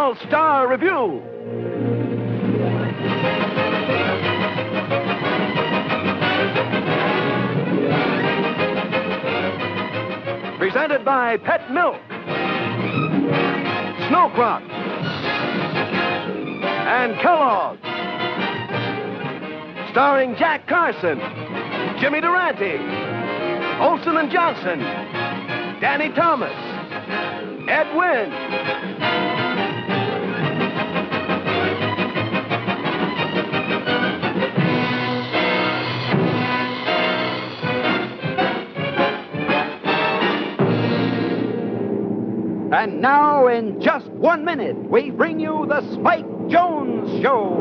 All-Star Revue. Presented by Pet Milk, Snow Crop, and Kellogg. Starring Jack Carson, Jimmy Durante, Olson and Johnson, Danny Thomas, Ed Wynn. And now, in just 1 minute, we bring you the Spike Jones Show.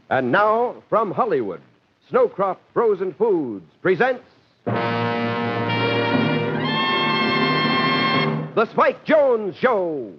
And now, from Hollywood, Snowcrop Frozen Foods presents The Spike Jones Show.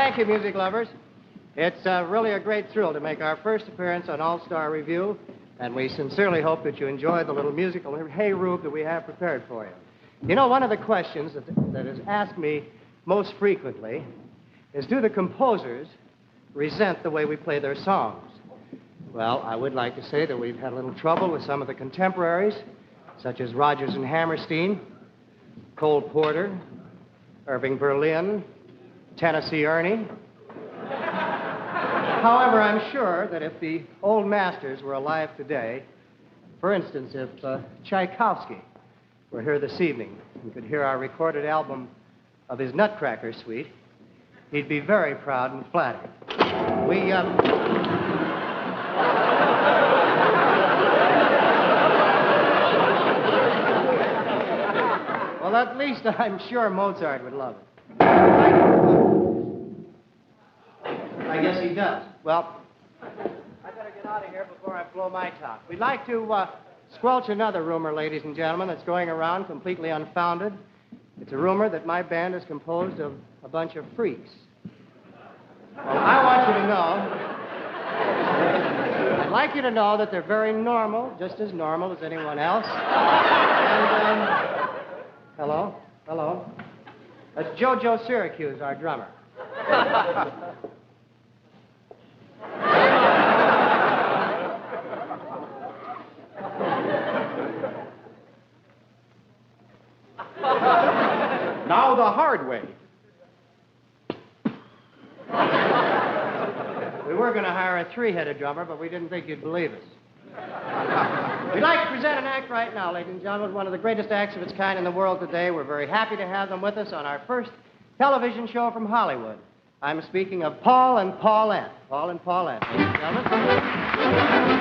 thank you, music lovers. It's really a great thrill to make our first appearance on All-Star Revue, and we sincerely hope that you enjoy the little musical hey Rube that we have prepared for you. You know, one of the questions that is asked me most frequently is, do the composers resent the way we play their songs? Well, I would like to say that we've had a little trouble with some of the contemporaries, such as Rodgers and Hammerstein, Cole Porter, Irving Berlin, Tennessee Ernie. However, I'm sure that if the old masters were alive today, for instance, if Tchaikovsky were here this evening and could hear our recorded album of his Nutcracker Suite, he'd be very proud and flattered. Well, at least I'm sure Mozart would love it. I guess he does. Well, I better get out of here before I blow my top. We'd like to squelch another rumor, ladies and gentlemen, that's going around completely unfounded. It's a rumor that my band is composed of a bunch of freaks. Well, I want you to know, I'd like you to know that they're very normal, just as normal as anyone else. And, hello? That's JoJo Syracuse, our drummer. Now the hard way. We were going to hire a three-headed drummer, but we didn't think you'd believe us. We'd like to present an act right now, ladies and gentlemen, one of the greatest acts of its kind in the world today. We're very happy to have them with us on our first television show from Hollywood. I'm speaking of Paul and Paulette. Paul and Paulette, ladies and gentlemen.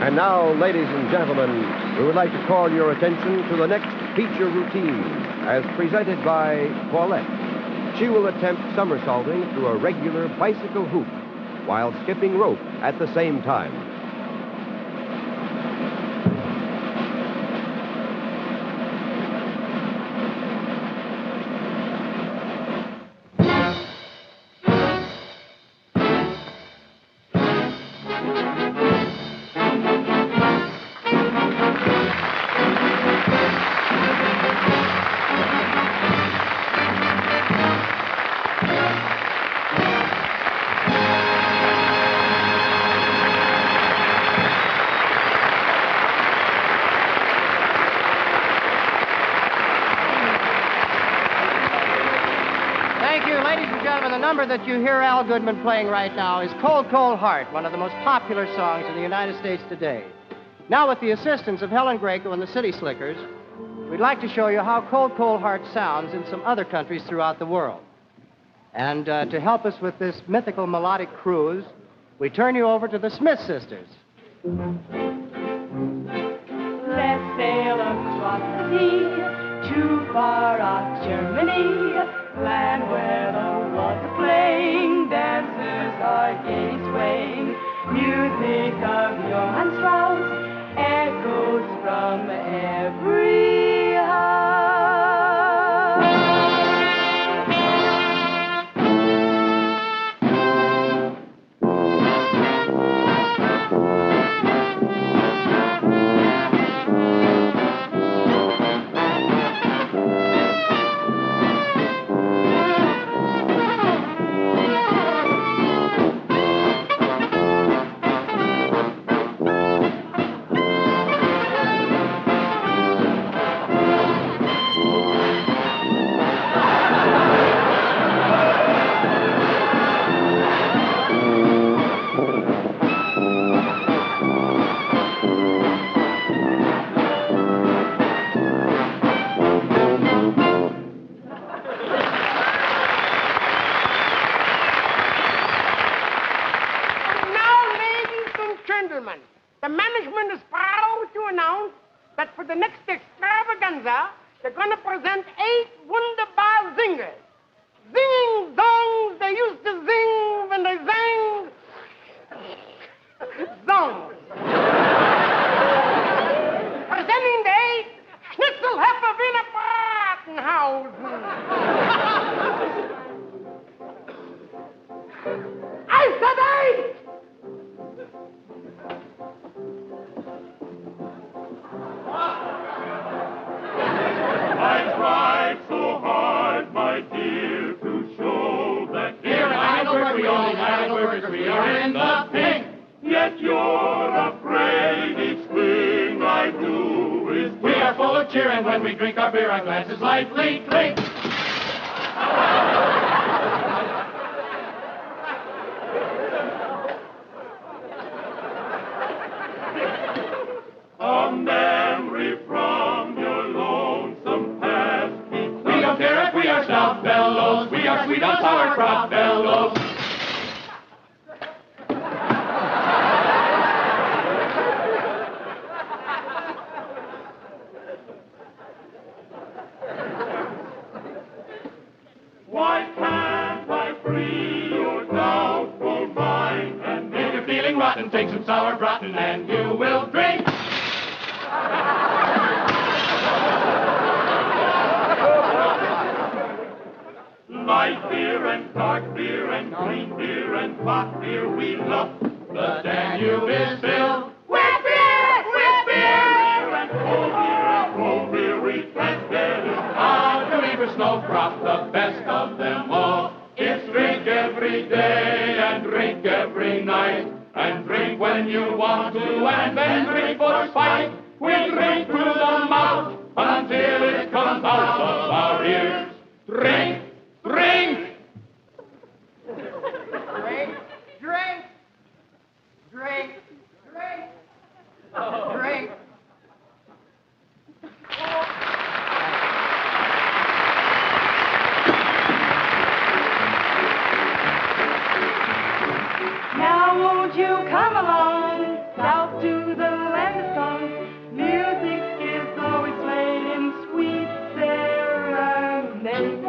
And now, ladies and gentlemen, we would like to call your attention to the next feature routine as presented by Paulette. She will attempt somersaulting through a regular bicycle hoop while skipping rope at the same time. number that you hear Al Goodman playing right now is Cold, Cold Heart, one of the most popular songs in the United States today. Now, with the assistance of Helen Greco and the City Slickers, we'd like to show you how Cold, Cold Heart sounds in some other countries throughout the world. And to help us with this mythical melodic cruise, we turn you over to the Smith Sisters. Let's sail across the sea to far off Germany, land where the waltz are playing, dancers are gay swaying, music of Johann Strauss echoes from every house. The management is proud to announce that for the next extravaganza, they're going to present 8 wunderbar zingers. Zinging songs they used to zing when they sang songs. Presenting the 8 Schnitzelheffer Wiener Bratenhausen. I said 8! I tried so hard, my dear, to show that here in Heidelberg we are in the pink. Yet you're afraid each thing I do is we are full of cheer, and when we drink our beer, our glasses lightly clink. A memory from your lonesome past. We don't care if we are stout fellows. We are sweet on sauerkraut fellows. Why can't I free your doubtful mind? And if you're feeling rotten, take some sauerbraten and you will drink. Light beer and dark beer and green beer and pot beer we love. The Danube is filled with beer, with beer. And cold beer we can't get it. Ah, the Weaver Snowcrop, the best of them all. It's drink every day and drink every night. And drink when you want to and then drink for spite. We drink through the mouth until it comes out of our ears. Drink! Drink! Drink, drink, drink, drink, drink. Now won't you come along, south to the land of song. Music is always playing sweet serenade.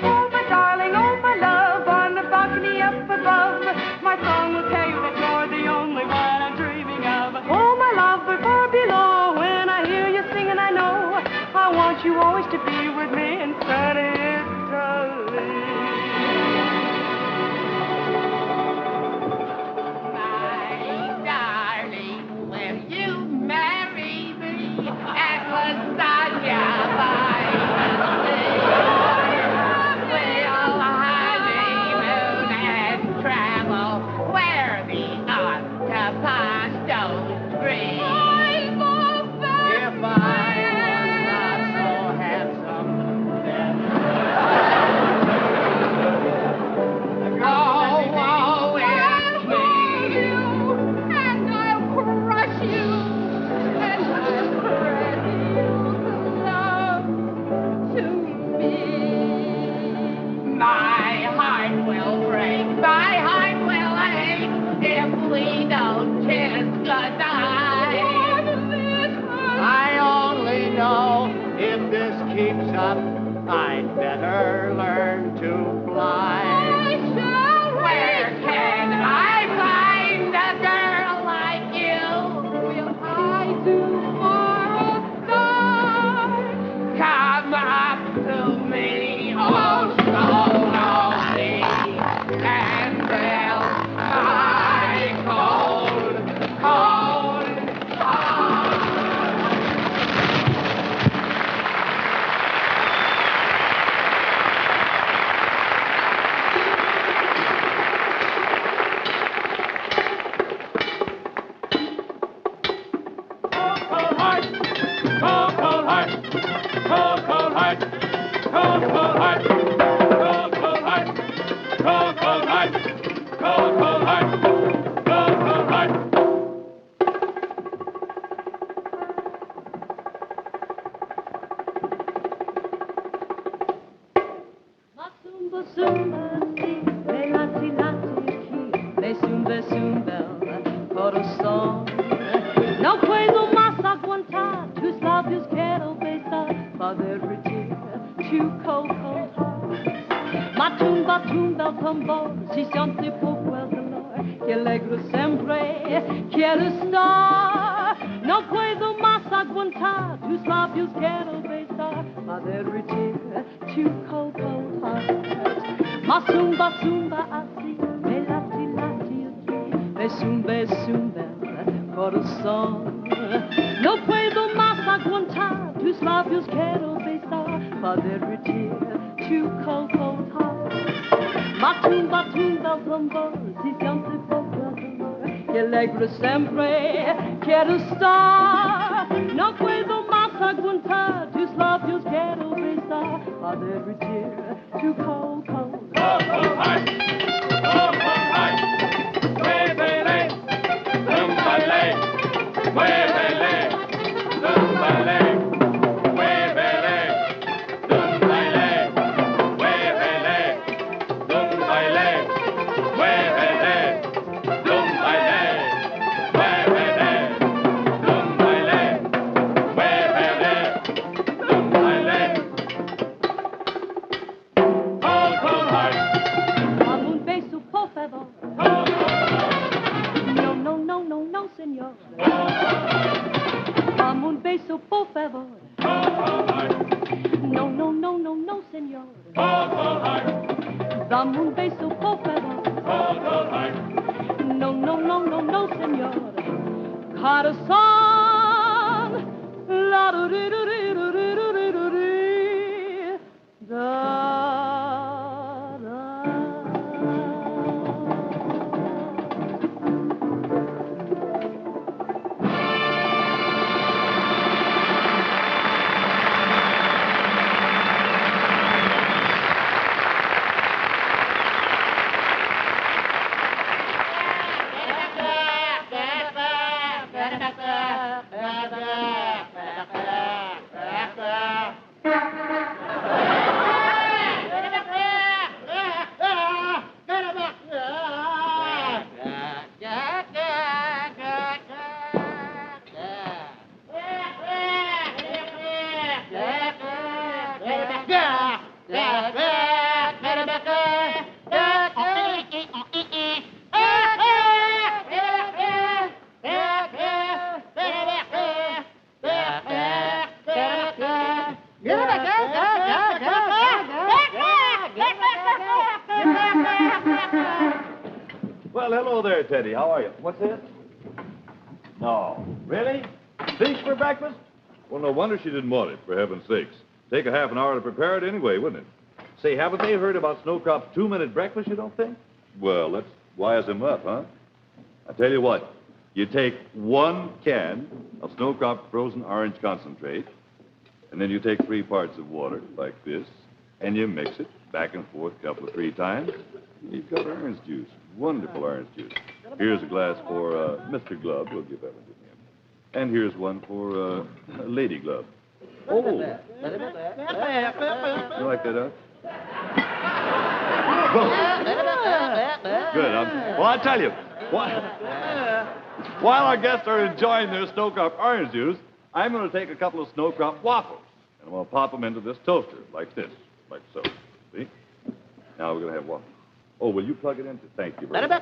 Oh, my darling, oh, my love, on the balcony up above, my song will tell you that you're the only one I'm dreaming of. Oh, my love, but far below, when I hear you singing, I know I want you always to be with me in sunny Italy. we don't kiss goodnight. I only know if this keeps up, I'd better learn to fly. Where can I find a girl like you? Will I do for a star? Come up to me, oh so lonely, and melt my cold, cold heart. Zumba, zumba, si, le lati, lati, aqui, le zumba, zumba, coração. Não puedo más aguantar tus labios, quiero besar, para derretir tu cold, cold heart. Matumba, tumba, el tambor, si siente poco el dolor, que alegro siempre quiero estar. No puedo más aguantar tus labios, quiero besar, para derretir tu cold, cold heart. Ma zumba, zumba, así, me lati, lati, aquí, me zumba, zumba, corazón. No puedo más aguantar tus labios, quiero besar, para derretir tu cold, cold heart. Ma tumba, tumba, el tambor, si siente poco el dolor, que alegro siempre quiero estar. No puedo más aguantar tus labios, quiero besar, para derretir tu cold, cold heart. Dame un beso, por favor. No, no, no, no, no, señor. Dame un beso, por favor. No, no, no, no, no, señor. Dame un beso, por favor. No, no, no, no, no, señor. Corazón. La do do do do do do do do do. Da da. Well, hello there, Teddy. How are you? What's this? No. Really? Fish for breakfast? Well, no wonder she didn't want it, for heaven's sakes. Take a half an hour to prepare it anyway, wouldn't it? Say, haven't they heard about Snowcrop's 2-minute breakfast, you don't think? Well, let's wise him up, huh? I tell you what, you take 1 can of Snowcrop frozen orange concentrate, and then you take 3 parts of water, like this, and you mix it back and forth a couple of 3 times. You've got orange juice, wonderful orange juice. Here's a glass for Mr. Glove. We'll give that one to him. And here's one for Lady Glove. Oh. You like that, huh? Good. Well, I'll tell you. While our guests are enjoying their Snowcrop orange juice, I'm going to take a couple of Snowcrop waffles, and I'm going to pop them into this toaster, like this, like so. See? Now we're going to have waffles. Oh, will you plug it in? Thank you very much.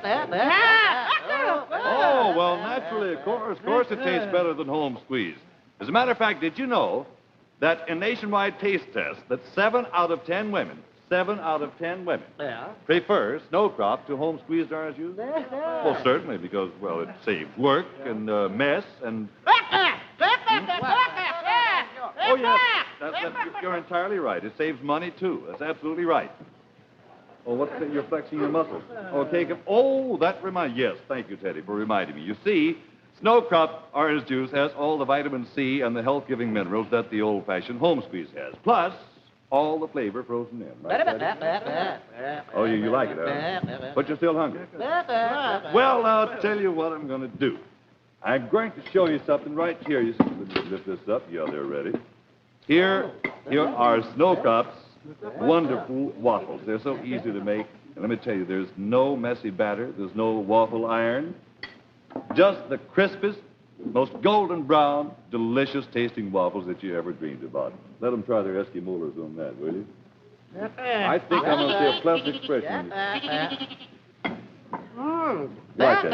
Oh, well, naturally, of course it tastes better than home squeeze. As a matter of fact, did you know that in nationwide taste tests that 7 out of 10 women prefer Snowcrop to home squeezed orange juice? Well, certainly, because, well, it saves work and mess and... Oh, yes, you're entirely right. It saves money, too. That's absolutely right. Oh, what's that? You're flexing your muscles. Okay. Oh, that reminds... Yes, thank you, Teddy, for reminding me. You see, Snowcrop orange juice has all the vitamin C and the health-giving minerals that the old-fashioned home squeeze has. Plus, all the flavor frozen in. Right, Teddy? Oh, you like it, huh? But you're still hungry. Well, I'll tell you what I'm going to do. I'm going to show you something right here. You see, let me lift this up. Yeah, they're ready. Here are Snowcrop's wonderful waffles. They're so easy to make. And let me tell you, there's no messy batter. There's no waffle iron. Just the crispest, most golden brown, delicious tasting waffles that you ever dreamed about. Let them try their Eskimolers on that, will you? I think I'm going to see a pleasant expression in it. Right then.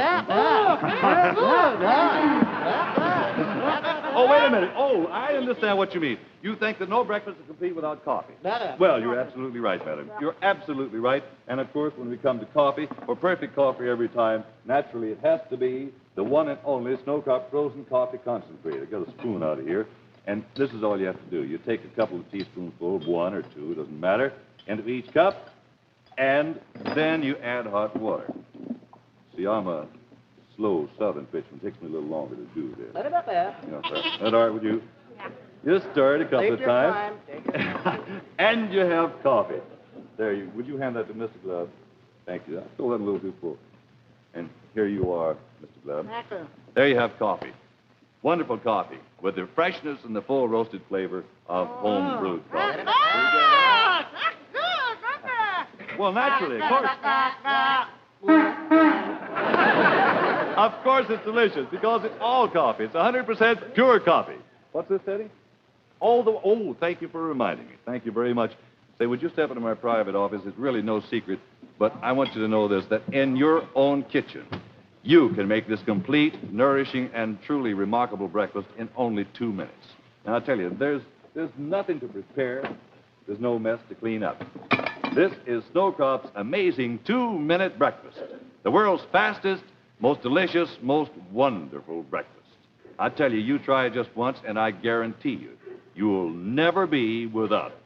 Oh, wait a minute. Oh, I understand what you mean. You think that no breakfast is complete without coffee. Well, you're absolutely right, madam. You're absolutely right. And, of course, when we come to coffee, for perfect coffee every time, naturally it has to be the one and only Snowcrop frozen coffee concentrate. I got a spoon out of here. And this is all you have to do. You take a couple of teaspoonfuls, 1 or 2, it doesn't matter, into each cup, and then you add hot water. See, I'm a slow southern fisherman. It takes me a little longer to do this. Is that all right with you? Just stir it a couple of times. And you have coffee. There, would you hand that to Mr. Glove? Thank you. I stole that a little too full. And here you are, Mr. Glove. There you have coffee. Wonderful coffee with the freshness and the full roasted flavor of home brewed coffee. Well, naturally, of course. Of course it's delicious because it's all coffee. It's 100% pure coffee. What's this, Teddy? Oh, thank you for reminding me. Thank you very much. Say, would you step into my private office? It's really no secret, but I want you to know this, that in your own kitchen, you can make this complete, nourishing, and truly remarkable breakfast in only 2 minutes. Now, I'll tell you, there's nothing to prepare. There's no mess to clean up. This is Snowcrop's amazing 2-minute breakfast. The world's fastest, most delicious, most wonderful breakfast. I tell you, you try it just once, and I guarantee you, you'll never be without it.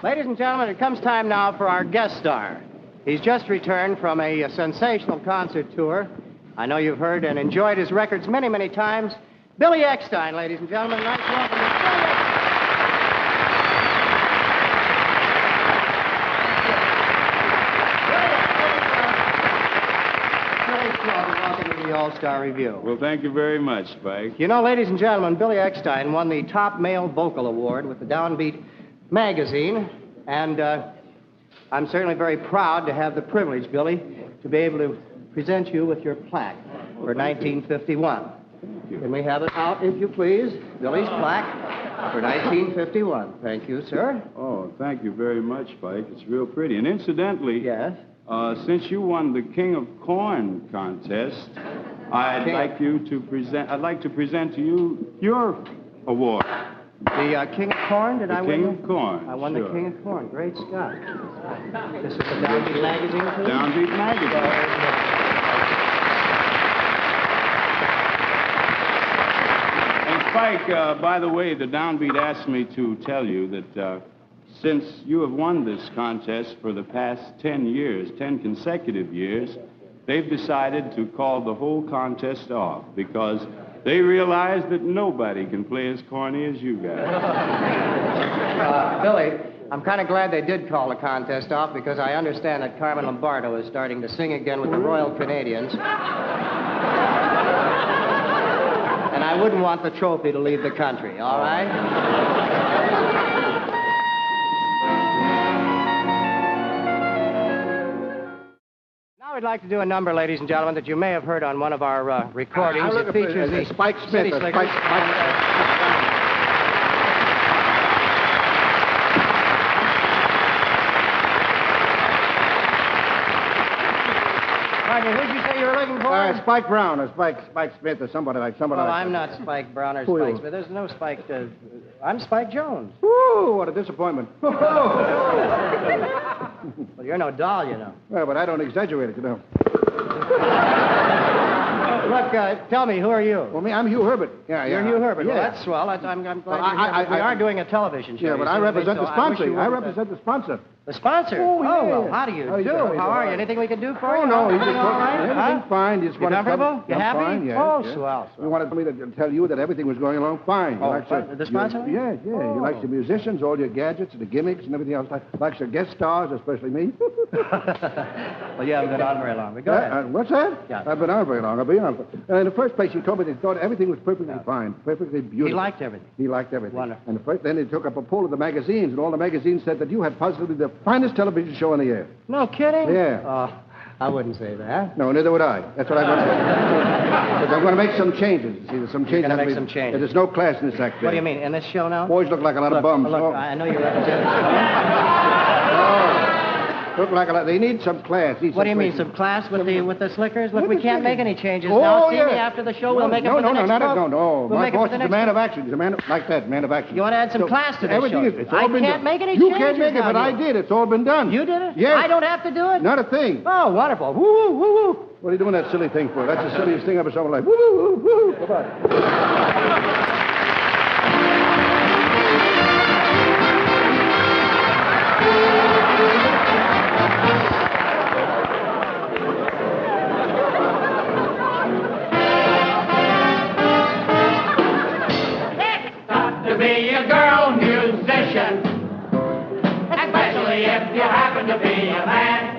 Ladies and gentlemen, it comes time now for our guest star. He's just returned from a sensational concert tour. I know you've heard and enjoyed his records many, many times. Billy Eckstine, ladies and gentlemen. Nice welcome to Billy. Welcome to the All-Star Review. Well, thank you very much, Spike. You know, ladies and gentlemen, Billy Eckstine won the top male vocal award with the Downbeat magazine, and I'm certainly very proud to have the privilege, Billy, to be able to present you with your plaque for 1951. Can we have it out, if you please? Billy's plaque for 1951. Thank you, sir. Oh, thank you very much, Spike. It's real pretty. And incidentally, yes, since you won the King of Corn contest, I'd like to present to you your award. The King of Corn? Did I win? King of Corn. I won sure. the King of Corn. Great Scott. This is the Downbeat magazine, please? Downbeat magazine. Spike, by the way, the Downbeat asked me to tell you that since you have won this contest for the past 10 years, 10 consecutive years, they've decided to call the whole contest off because they realize that nobody can play as corny as you guys. Billy, I'm kind of glad they did call the contest off because I understand that Carmen Lombardo is starting to sing again with the Royal Canadians. I wouldn't want the trophy to leave the country, all right? Now we'd like to do a number, ladies and gentlemen, that you may have heard on one of our recordings. It features the Spike City Smith. Slickers. Pardon me, who'd you say you were looking for? Spike Brown or Spike Smith or somebody like Well, that. I'm not Spike Brown or Who are Spike you? Smith. There's no Spike. I'm Spike Jones. Woo, what a disappointment. Well, you're no doll, you know. Well, but I don't exaggerate it, you know. Look, tell me, who are you? Well, I'm Hugh Herbert. Yeah, You're Hugh Herbert. Yeah. Well, that's swell. I'm glad Well, you're here. We are doing a television show. Yeah, but you I see, represent so the I wish sponsor. you I wouldn't, represent the sponsor. The sponsor? Oh, yeah. Well, how do you do? How are you? Anything we can do for you? Oh, no, Everything all right? everything's Huh? fine. You just You wanted to comfortable? You I'm happy? Fine, yes, Oh, yes. swell. You wanted me to tell you that everything was going along fine. Oh, the sponsor? Yeah. Oh. You like the musicians, all your gadgets, and the gimmicks, and everything else. Likes your guest stars, especially me. Well, you haven't been on very long, but go ahead. What's that? Yeah. I've been on very long. I've been on. In the first place, he told me they thought everything was perfectly fine, perfectly beautiful. He liked everything. He liked everything. Wonderful. And then he took up a poll of the magazines, and all the magazines said that you had positively the finest television show in the air. No kidding? Yeah. I wouldn't say that. No, neither would I. That's what I'm going to say. But I'm going to make some changes. See, there's some changes. You're going to make some changes. There's no class in this act. What do you mean, in this show now? Boys look like a lot of bums. Look, Oh. I know you represent the show. Look like a lot. They need some class. What do you mean, some class with the Slickers? Look, With we the can't Slickers. make any changes Oh, now. See yeah. me after the show. We'll make it for the next show. No. We'll My make it boss for the is a next man show. of action. He's a man like that, man of action. You want to add some class to this everything show? It's all I been can't done. make any You changes can't make it, but now, I you. did. It's all been done. You did it? Yes. I don't have to do it? Not a thing. Oh, wonderful. Woo, woo, woo. What are you doing that silly thing for? That's the silliest thing I've ever saw in my life. Woo, woo, woo, woo. Goodbye. Got to be a girl musician, especially if you happen to be a man.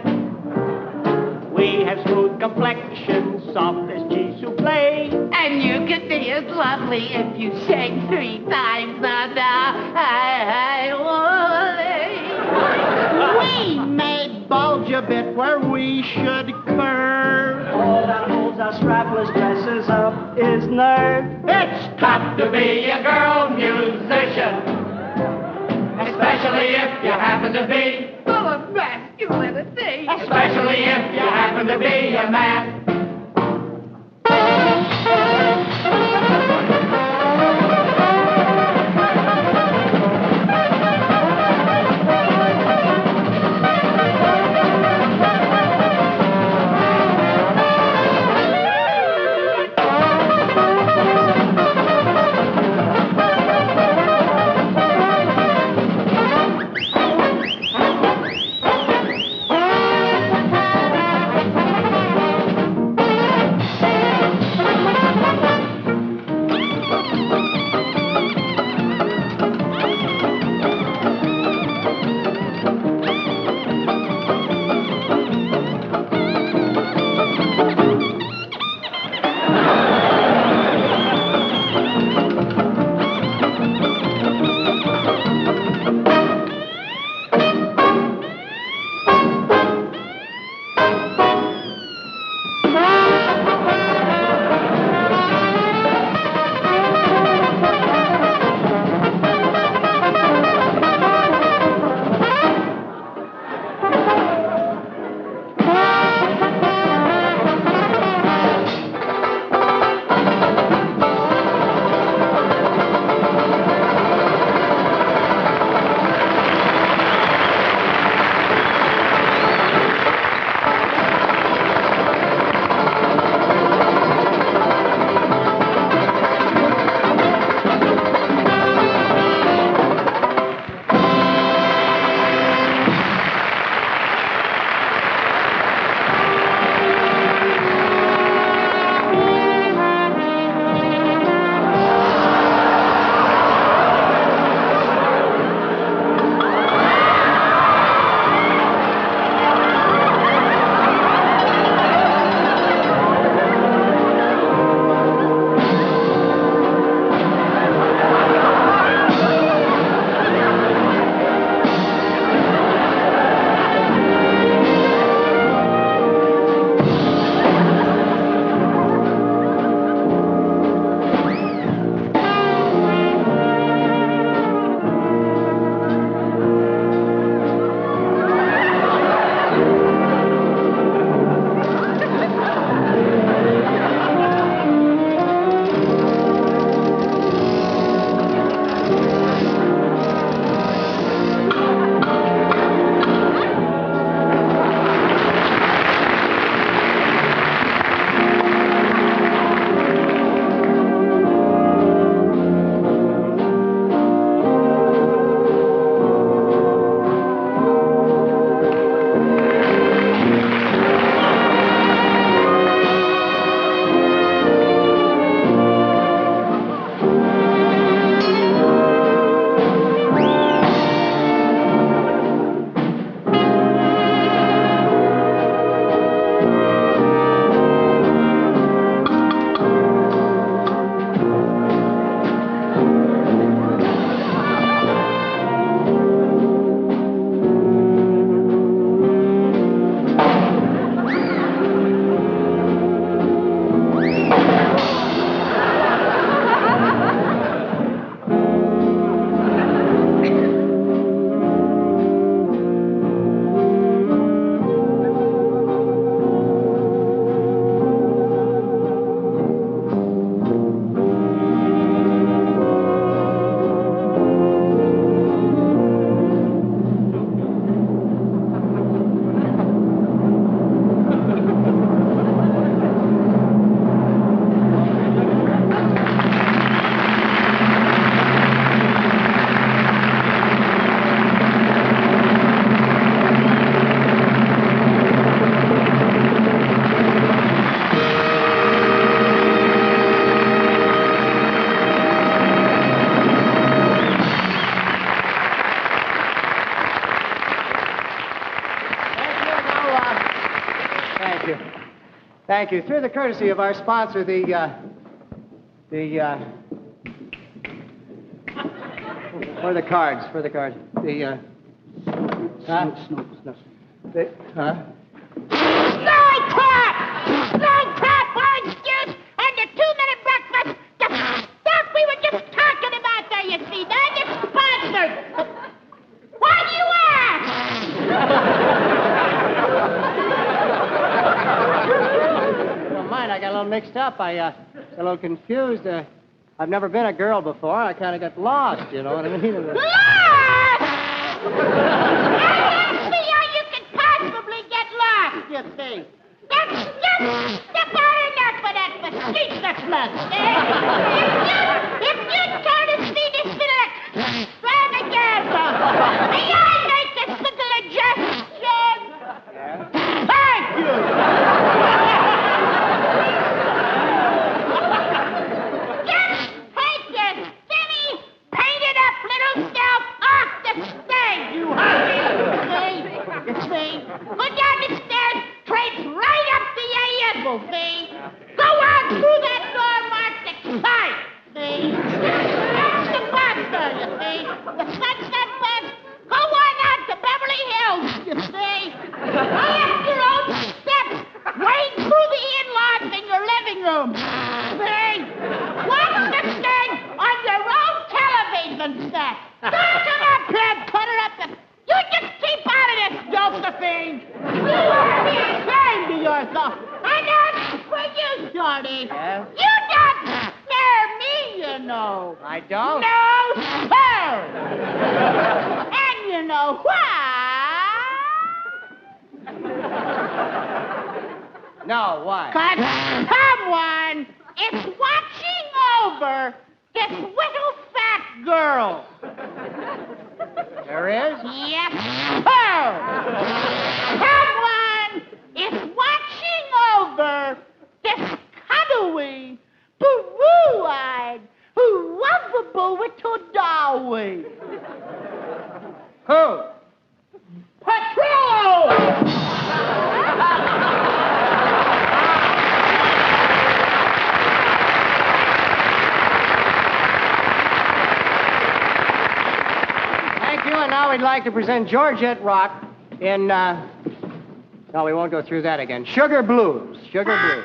We have smooth complexions, soft as cheese souffle. And you could be as lovely if you sang 3 times on the high We may bulge a bit where we should curve. All that holds our strapless dresses up is nerve. It's got to be a girl musician, especially if you happen to be, Full of masculinity. especially if you happen to be a man. Thank you. Through the courtesy of our sponsor, where are the cards? Where are the cards? Snow. Snow crap! Snow crap, orange juice, and the 2-minute breakfast. The stuff we were just talking about there, you see. They're the sponsors. Why do you ask? Don't mind, I got a little mixed up. I got a little confused. I've never been a girl before. I kind of got lost, you know what I mean? Lost! I don't see how you could possibly get lost, you see. Just step out of there for that facetiousness, eh? If you turn to see this little extravaganza, may I make this little suggestion? Thank you! Just take your skinny, painted-up little self off the stage, you hurry! You see? Go down the stairs, trace right up the A-Apple, see? Go on through that door marked Excite, see? That's the bus there, you see? The Sunset bus, go on out to Beverly Hills, you see? Go up your own steps, wade through the in-laws in your living room, see? Watch the thing on your own television set. Don't come up here and put it up the... You just keep out of this, Josephine. You ought to be ashamed of yourself. And that's for you, Shorty. Yeah? You don't scare me, you know. I don't? No, sir. And you know why? No, why? 'Cause someone is watching over this little fat girl. There is? Yes, sir. Someone is watching over this cuddly, blue-eyed, lovable little dolly. Who? Patrol! Thank you, and now we'd like to present Georgette Rock in, no, we won't go through that again. Sugar Blues. Sugar Blues.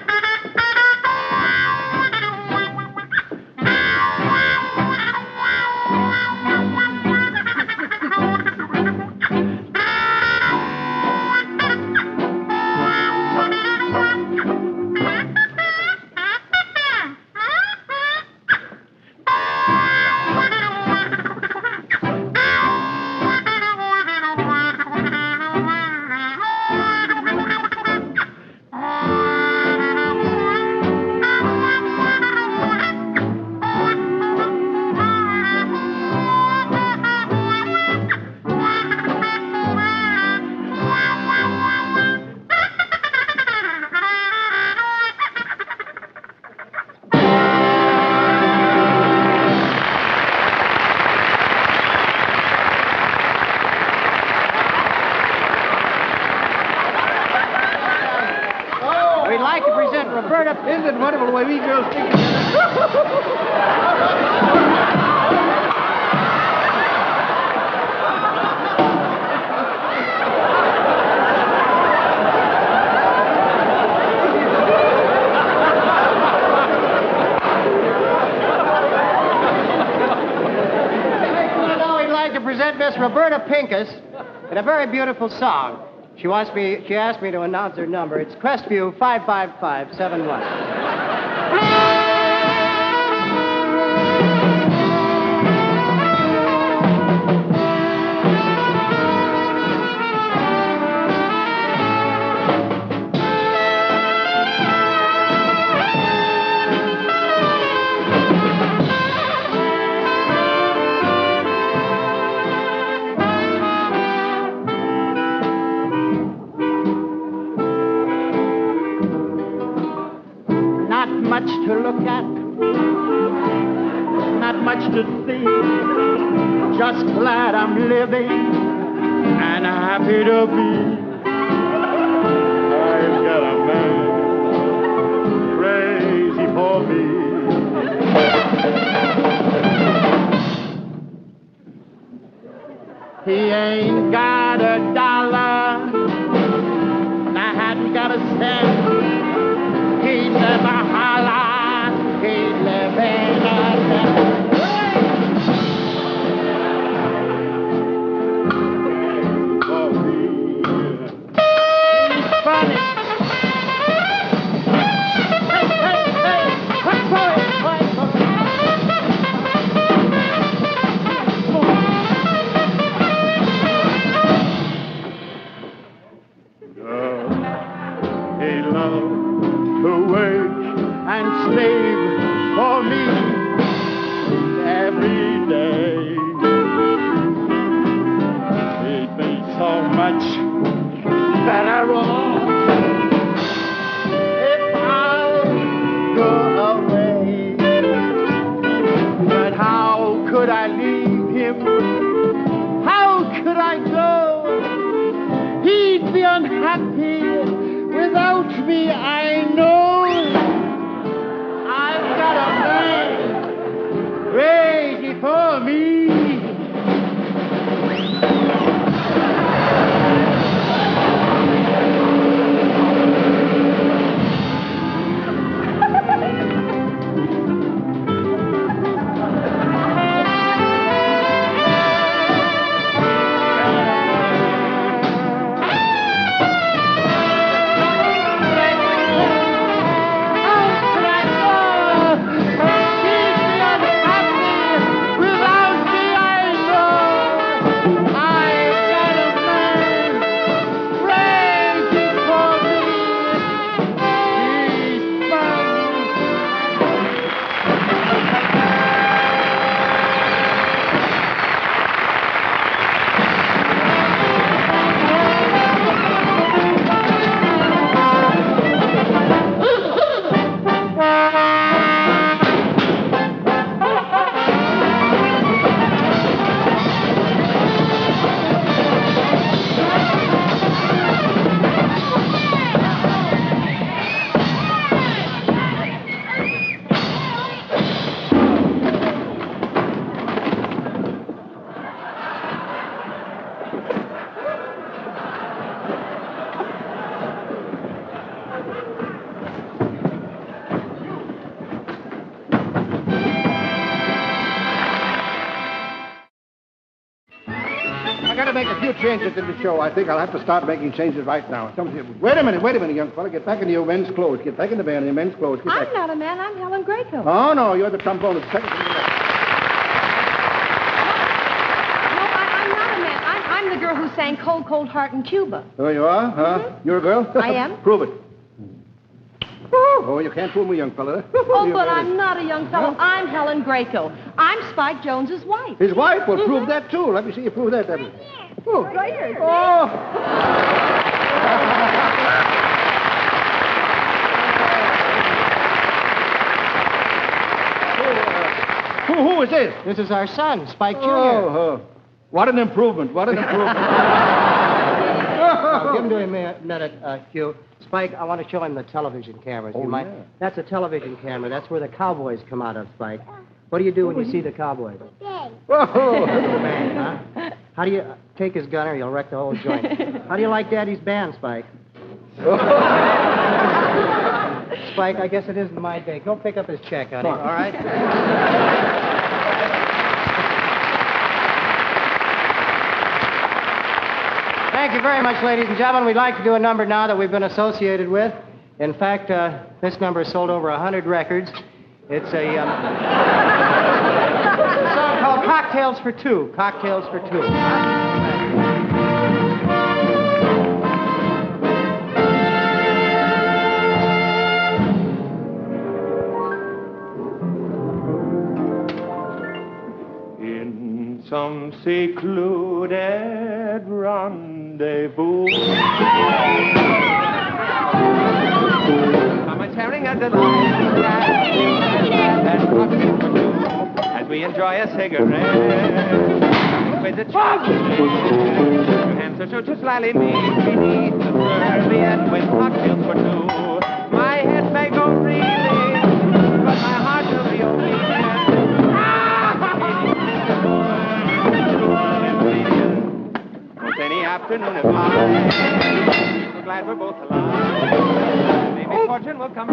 We'd like to present Roberta. Isn't it wonderful the way we girls think Now we'd like to present Miss Roberta Pincus in a very beautiful song. She asked me to announce her number. It's Crestview 55571. Not much to look at, not much to see. Just glad I'm living and happy to be. I've got a man me. He ain't got a dollar, and I hadn't got a cent. He never holler, he live in a tent. For me, he's funny. Hey, quick for it, quick for it. He loved to work and slave for me every day. He'd be so much better off if I'll go away. But how could I leave him? How could I go? He'd be unhappy without me, I know. I've got a man crazy for me. I got to make a few changes in the show. I think I'll have to start making changes right now. Wait a minute, young fella. Get back into your men's clothes. Get back in the band in your men's clothes. Get back. I'm not a man. I'm Helen Grayco. Oh, no, you're the trombonist. Second from the left. No, I'm not a man. I'm the girl who sang Cold, Cold Heart in Cuba. Oh, you are? Huh? Mm-hmm. You're a girl? I am. Prove it. Oh, you can't fool me, young fella. Oh, but I'm not a young fellow. I'm Helen Grayco. I'm Spike Jones's wife. His wife? Well, prove that, too. Let me see you prove that, Debbie. Oh. Right here. Oh. Who is this? This is our son, Spike Jr. Oh, what an improvement. What an improvement. Now, give him to him a minute, Q. Spike, I want to show him the television cameras. Oh, You mind? yeah. That's a television camera. That's where the cowboys come out of, Spike. What do you do when you see the cowboys? Whoa. Bang, huh? How do you take his gunner? You'll wreck the whole joint. How do you like Daddy's band, Spike? Spike, I guess it isn't my day. Go pick up his check, honey. All right? Thank you very much, ladies and gentlemen. We'd like to do a number now that we've been associated with. In fact, this number has sold over 100 records. It's a song called Cocktails for Two. Cocktails for Two. In some secluded rendezvous. Mama's sharing a delight and cocktails for two as we enjoy a cigarette with a chocolate. Your hands are sure to slightly meet beneath the Serbian with cocktails for two. My head may go freely, but afternoon is fine. So glad we're both alive. Maybe fortune will come.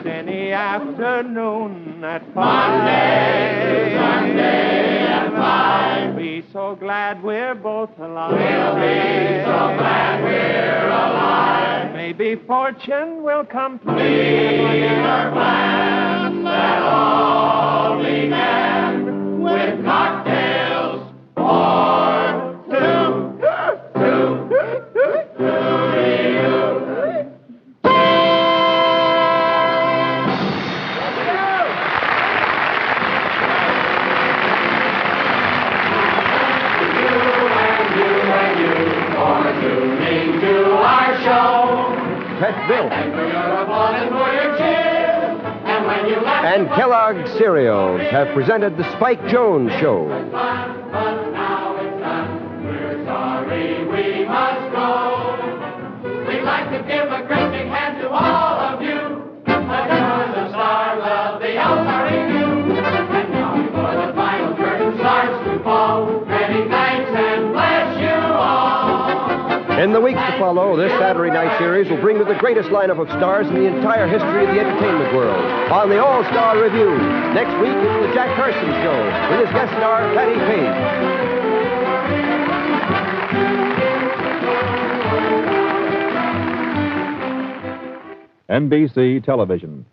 Any afternoon at 5. Monday, Sunday at 5. Be so glad we're both alive. We'll be so glad we're alive. Maybe fortune will complete our plan that all began with cocktails for two. And Kellogg's Cereals have presented the Spike Jones Show. But now it's done. We're sorry we must go. We'd like to give a great big hand to all of you. Because the stars of the All-Star Review. And now before the final curtain starts to fall, many thanks and bless you all. In the weeks to follow, this Saturday night series will bring you the greatest lineup of stars in the entire history of the entertainment world on the All-Star Review. Next week, it's the Jack Carson Show with his guest star, Patty Page. NBC Television.